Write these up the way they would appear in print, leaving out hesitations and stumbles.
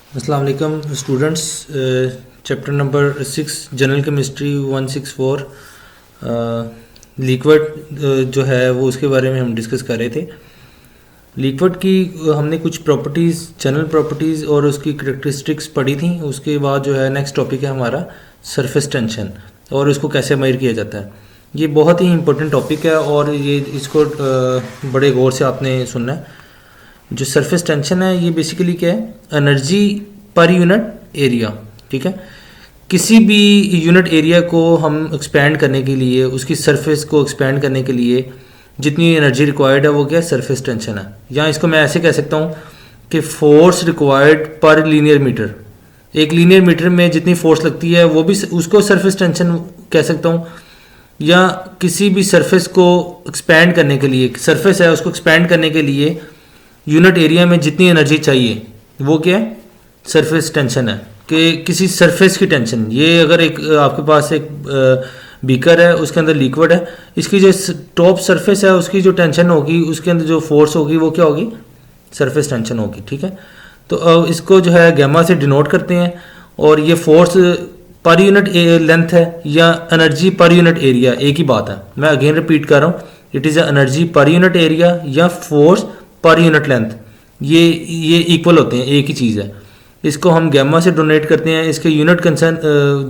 अस्सलाम वालेकुम students. Chapter number 6 general chemistry 164 liquid जो है वो उसके बारे में हम डिस्कस कर रहे थे। लिक्विड की हमने कुछ प्रॉपर्टीज़, जनरल प्रॉपर्टीज़ और उसकी करेक्टरिस्टिक्स पढ़ी थी। उसके बाद जो है नेक्स्ट टॉपिक है हमारा सरफेस टेंशन और इसको कैसे मेजर किया जाता है। ये बहुत ही इंपॉर्टेंट टॉपिक है और ये इसको बड़े गौर से आपने सुनना है। जो सरफेस टेंशन है ये बेसिकली क्या है, एनर्जी पर यूनिट एरिया। ठीक है, किसी भी यूनिट एरिया को हम एक्सपैंड करने के लिए, उसकी सरफेस को एक्सपैंड करने के लिए जितनी एनर्जी रिक्वायर्ड है वो क्या है, सरफेस टेंशन है। या इसको मैं ऐसे कह सकता हूँ कि फोर्स रिक्वायर्ड पर लीनियर मीटर, एक लीनियर मीटर में जितनी फोर्स लगती है वो भी उसको सरफेस टेंशन कह सकता हूँ। या किसी भी सरफेस को एक्सपैंड करने के लिए, सरफेस है उसको एक्सपैंड करने के लिए यूनिट एरिया में जितनी एनर्जी चाहिए वो क्या है, सरफेस टेंशन है। कि किसी सरफेस की टेंशन, ये अगर एक आपके पास एक बीकर है उसके अंदर लिक्विड है, इसकी जो टॉप सरफेस है उसकी जो टेंशन होगी, उसके अंदर जो फोर्स होगी वो क्या होगी, सरफेस टेंशन होगी। ठीक है, तो इसको जो है गैमा से डिनोट करते हैं और ये फोर्स पर यूनिट लेंथ है या एनर्जी पर यूनिट एरिया, एक ही बात है। मैं अगेन रिपीट कर रहा हूँ, it is energy per unit area या फोर्स पर यूनिट लेंथ, ये इक्वल होते हैं, एक ही चीज़ है। इसको हम गैमा से डोनेट करते हैं। इसके यूनिट कंसर्न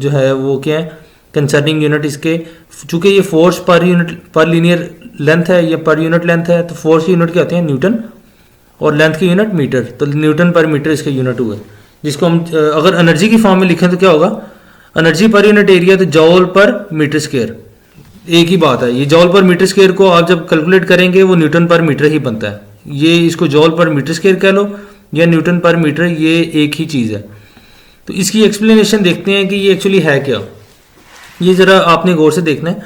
जो है वो क्या है, कंसर्निंग यूनिट इसके, चूँकि ये फोर्स पर यूनिट पर लीनियर लेंथ है या पर यूनिट लेंथ है, तो फोर्स की यूनिट क्या होती है, न्यूटन, और लेंथ की यूनिट मीटर, तो न्यूटन पर मीटर इसके यूनिट हुए। जिसको हम अगर एनर्जी की फॉर्म में लिखें तो क्या होगा, एनर्जी पर यूनिट एरिया तो जॉल पर मीटर स्क्वायर, एक ही बात है। ये जॉल पर मीटर स्क्वायर को आप जब कैलकुलेट करेंगे वो न्यूटन पर मीटर ही बनता है। ये इसको जॉल पर मीटर स्क्वायर कह लो या न्यूटन पर मीटर, ये एक ही चीज़ है। तो इसकी एक्सप्लेनेशन देखते हैं कि ये एक्चुअली है क्या। ये ज़रा आपने गौर से देखना है।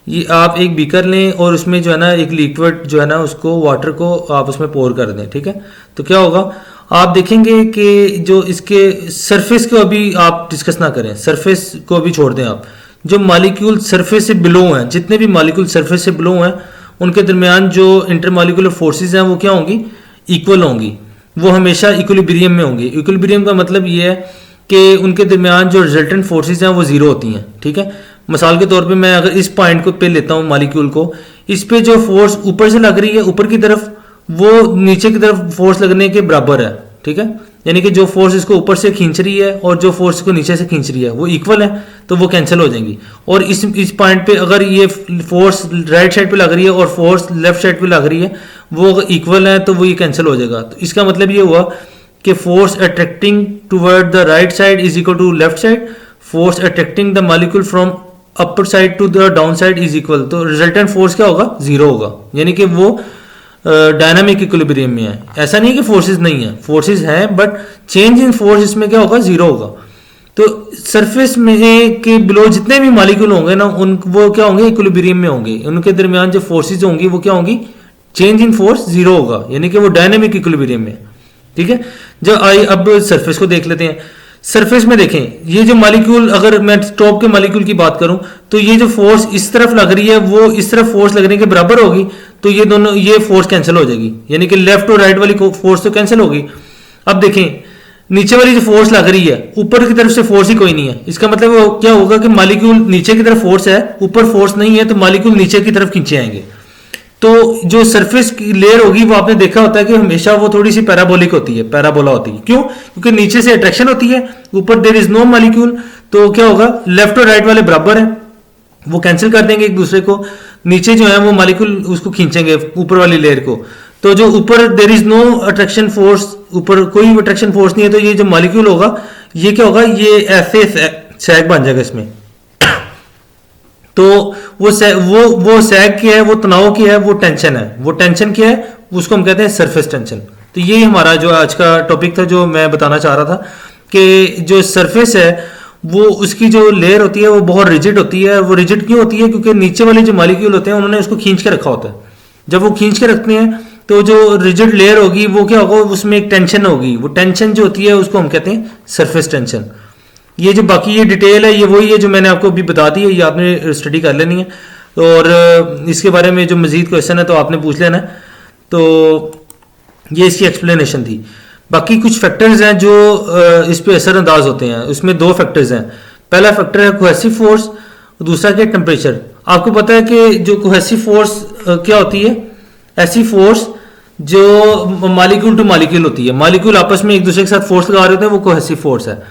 ये आप एक बीकर लें और उसमें जो है ना एक लिक्विड जो है ना उसको, वाटर को आप उसमें पोर कर दें। ठीक है, तो क्या होगा, आप देखेंगे कि जो इसके सरफेस को अभी आप डिस्कस ना करें, सरफेस को अभी छोड़ दें आप। जो मॉलिक्यूल सरफेस से बिलो हैं, जितने भी मॉलिक्यूल सरफेस से बिलो हैं, उनके दरमियान जो इंटरमॉलिक्यूलर फोर्सेस हैं वो क्या होंगी, इक्वल होंगी। वो हमेशा इक्विलिब्रियम में होंगे। इक्विलिब्रियम का मतलब ये है कि उनके दरमियान जो रिजल्टेंट फोर्सेस हैं वो जीरो होती हैं। ठीक है, मिसाल के तौर पे मैं अगर इस पॉइंट को पे लेता हूँ मॉलिक्यूल को, इस पे जो फोर्स ऊपर से लग रही है ऊपर की तरफ, वो नीचे की तरफ फोर्स लगने के बराबर है। ठीक है, यानी कि जो फोर्स इसको ऊपर से खींच रही है और जो फोर्स इसको नीचे से खींच रही है वो इक्वल है, तो वो कैंसिल हो जाएंगी। और इस पॉइंट पे अगर ये फोर्स राइट साइड पे लग रही है और फोर्स लेफ्ट साइड पे लग रही है, वो अगर इक्वल है तो वो ये कैंसिल हो जाएगा। तो इसका मतलब ये हुआ कि force attracting toward the right side is equal to left side, force attracting the molecule from upper side to the down side is equal. तो रिजल्टेंट फोर्स क्या होगा, जीरो होगा, यानी कि वो डायनामिक इक्विलिब्रियम में है। ऐसा नहीं है कि फोर्सेस नहीं है, फोर्सेस हैं, बट चेंज इन फोर्स इसमें क्या होगा, जीरो होगा। तो सरफेस में के बिलो जितने भी मॉलिक्यूल होंगे ना, उन वो क्या होंगे, इक्विलिब्रियम में होंगे। उनके दरमियान जो फोर्सेस होंगी वो क्या होंगी, चेंज इन फोर्स जीरो होगा, यानी कि वो डायनामिक इक्विलिब्रियम में। ठीक है, जब आई अब सरफेस को देख लेते हैं। सरफेस में देखें, ये जो मॉलिक्यूल, अगर मैं टॉप के मॉलिक्यूल की बात करूं तो ये जो फोर्स इस तरफ लग रही है वो इस तरफ फोर्स लगने के बराबर होगी, तो ये दोनों, ये फोर्स कैंसिल हो जाएगी, यानी कि लेफ्ट और राइट वाली फोर्स तो कैंसिल होगी। अब देखें, नीचे वाली जो फोर्स लग रही है, ऊपर की तरफ से फोर्स ही कोई नहीं है। इसका मतलब वो क्या होगा कि मॉलिक्यूल नीचे की तरफ फोर्स है, ऊपर फोर्स नहीं है, तो मॉलिक्यूल नीचे की तरफ खींचे आएंगे। तो जो सरफेस की लेयर होगी वो आपने देखा होता है कि हमेशा वो थोड़ी सी पैराबोलिक होती है, पैराबोला होती है। क्यों? क्योंकि नीचे से अट्रैक्शन होती है, ऊपर देयर इज नो मॉलिक्यूल, तो क्या होगा, लेफ्ट और राइट वाले बराबर है, वो कैंसिल कर देंगे एक दूसरे को। नीचे जो है वो मॉलिक्यूल उसको खींचेंगे ऊपर वाली लेयर को। तो जो ऊपर there is no attraction force, ऊपर कोई अट्रैक्शन फोर्स नहीं है, तो ये जो मॉलिक्यूल होगा ये क्या होगा, ये ऐसे सैग बन जाएगा इसमें। तो वो सैग क्या है, वो तनाव क्या है, वो टेंशन है। वो टेंशन क्या है, उसको हम कहते हैं सरफेस टेंशन। तो ये हमारा जो आज का टॉपिक था, जो मैं बताना चाह रहा था कि जो सरफेस है वो उसकी जो लेयर होती है वो बहुत रिजिड होती है। वो रिजिड क्यों होती है, क्योंकि नीचे वाले जो मॉलिक्यूल होते हैं उन्होंने उसको खींच के रखा होता है। जब वो खींच के रखते हैं तो जो रिजिड लेयर होगी वो क्या होगा, उसमें एक टेंशन होगी। वो टेंशन जो होती है उसको हम कहते हैं सरफेस टेंशन। ये जो बाकी ये डिटेल है ये वही है जो मैंने आपको अभी बता दी है, ये आपने स्टडी कर लेनी है। और इसके बारे में जो मजीद क्वेश्चन है तो आपने पूछ लेना है। तो ये इसकी एक्सप्लेनेशन थी। बाकी कुछ फैक्टर्स हैं जो इस पे असरअंदाज होते हैं। उसमें दो फैक्टर्स हैं। पहला फैक्टर है कोहेसिव फोर्स, दूसरा क्या टेम्परेचर। आपको पता है कि जो कोहेसिव फोर्स क्या होती है? ऐसी फोर्स जो मालिक्यूल टू मालिक्यूल होती है, मालिक्यूल आपस में एक दूसरे के साथ फोर्स लगा रहे होते हैं, वो कोहेसिव फोर्स है।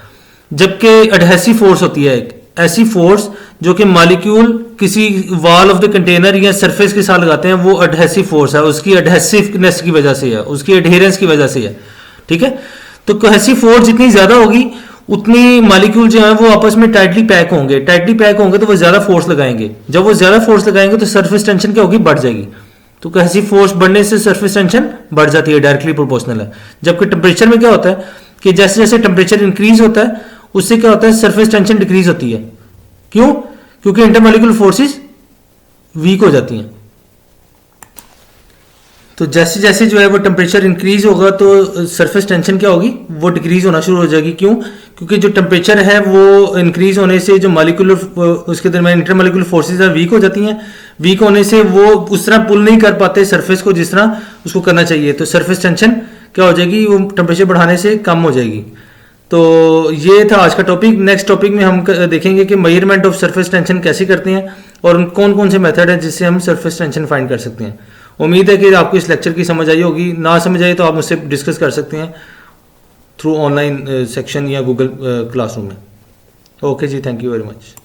जबकि एडहेसिव फोर्स होती है एक ऐसी फोर्स जो कि मालिक्यूल किसी वॉल ऑफ द कंटेनर या सरफेस के साथ लगाते हैं, वो एडहेसिव फोर्स है, उसकी एडहेसिवनेस की वजह से है, उसकी एडहेरेंस की वजह से है। ठीक है, तो कोहेसिव फोर्स जितनी ज्यादा होगी उतनी मालिक्यूल जो है वो आपस में टाइटली पैक होंगे। टाइटली पैक होंगे तो वो ज्यादा फोर्स लगाएंगे। जब वो ज्यादा फोर्स लगाएंगे तो सरफेस टेंशन क्या होगी? बढ़ जाएगी। तो कोहेसिव फोर्स बढ़ने से सरफेस टेंशन बढ़ जाती है, डायरेक्टली प्रोपोर्शनल है। जबकि टेम्परेचर में क्या होता है कि जैसे जैसे टेम्परेचर इंक्रीज होता है उससे क्या होता है? सरफेस टेंशन डिक्रीज होती है। क्यों? क्योंकि इंटरमॉलिक्यूलर फोर्सेस वीक हो जाती हैं। तो जैसे जैसे जो है वो टेम्परेचर इंक्रीज होगा तो सरफेस टेंशन क्या होगी? वो डिक्रीज होना शुरू हो जाएगी। क्यों? क्योंकि जो टेम्परेचर है वो इंक्रीज होने से जो मालिक्यूलर उसके दरमियान इंटरमॉलिक्यूलर फोर्सेस है वीक हो जाती हैं। वीक होने से वो उस तरह पुल नहीं कर पाते सरफेस को जिस तरह उसको करना चाहिए। तो सरफेस टेंशन क्या हो जाएगी? वो टेम्परेचर बढ़ाने से कम हो जाएगी। तो ये था आज का टॉपिक। नेक्स्ट टॉपिक में हम देखेंगे कि मेजरमेंट ऑफ सरफेस टेंशन कैसे करते हैं और कौन कौन से मेथड है जिससे हम सरफेस टेंशन फाइंड कर सकते हैं। उम्मीद है कि आपको इस लेक्चर की समझ आई होगी। ना समझ आई तो आप मुझसे डिस्कस कर सकते हैं थ्रू ऑनलाइन सेक्शन या गूगल क्लासरूम में। ओके जी, थैंक यू वेरी मच।